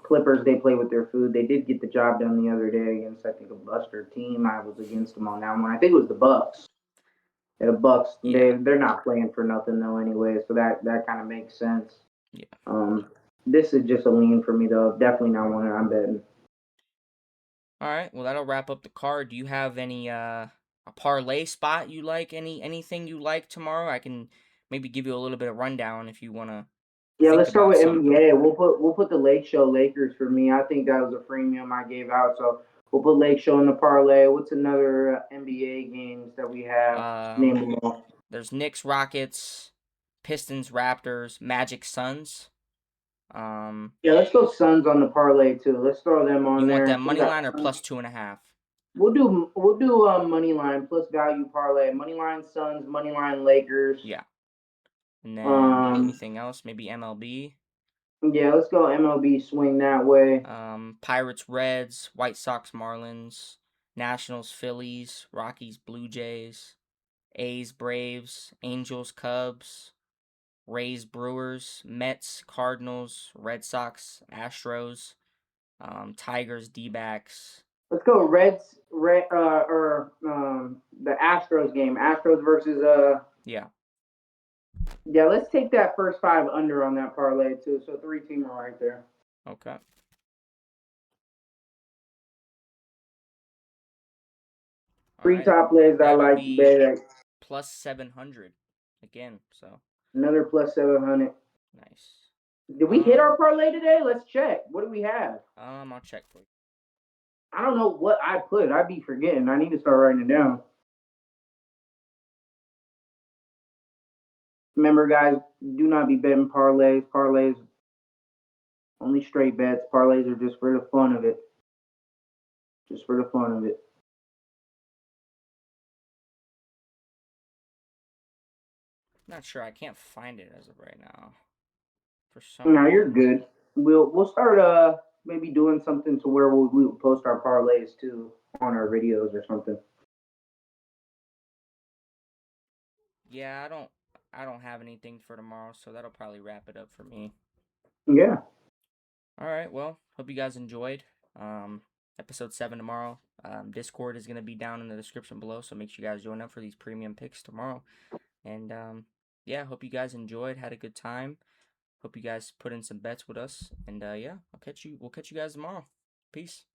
Clippers, they play with their food. They did get the job done the other day against, I think, a Buster team. I was against them on that one. I think it was the Bucks. Yeah, the Bucks, Yeah, they're not playing for nothing though anyway, so that kind of makes sense. yeah. This is just a lean for me though. Definitely not one I'm betting. All right, well that'll wrap up the card. Do you have any a parlay spot you like? Anything you like tomorrow? I can maybe give you a little bit of rundown if you want to Yeah, think let's start about with something. NBA. We'll put the Lake Show Lakers for me. I think that was a premium I gave out. So we'll put Lake Show in the parlay. What's another NBA games that we have? Name Um, them all. there's Knicks Rockets, Pistons Raptors, Magic Suns. Um, Yeah, let's go Suns on the parlay too. Let's throw them you on want there. that So we money got line or Suns. plus 2.5? We'll do money line plus value parlay. Money line Suns, money line Lakers. Yeah. And then Um, anything else? Maybe MLB. yeah, let's go MLB swing that way. Pirates Reds, White Sox Marlins, Nationals Phillies, Rockies Blue Jays, A's Braves, Angels Cubs, Rays Brewers, Mets Cardinals, Red Sox Astros, Tigers D-backs. Let's go the Astros game. Astros versus Yeah. yeah, let's take that first 5 under on that parlay too. So 3-teamer right there. Okay. All Three right. top legs I That'll like to be bet at. plus 700 again. So Another plus 700. nice. Did we hit our parlay today? Let's check. What do we have? I'll check for you. I don't know what I put. I'd be forgetting. I need to start writing it down. Remember, guys, do not be betting parlays. Parlays only straight bets. Parlays are just for the fun of it. Just for the fun of it. Not sure. I can't find it as of right now. For some No, you're reason. good. We'll start maybe doing something to where we'll post our parlays too on our videos or something. Yeah, I don't have anything for tomorrow, so that'll probably wrap it up for me. Yeah. All right. Well, hope you guys enjoyed. Um, episode 7 tomorrow. Discord is gonna be down in the description below, so make sure you guys join up for these premium picks tomorrow. And yeah, hope you guys enjoyed, had a good time. Hope you guys put in some bets with us. And yeah, We'll catch you guys tomorrow. Peace.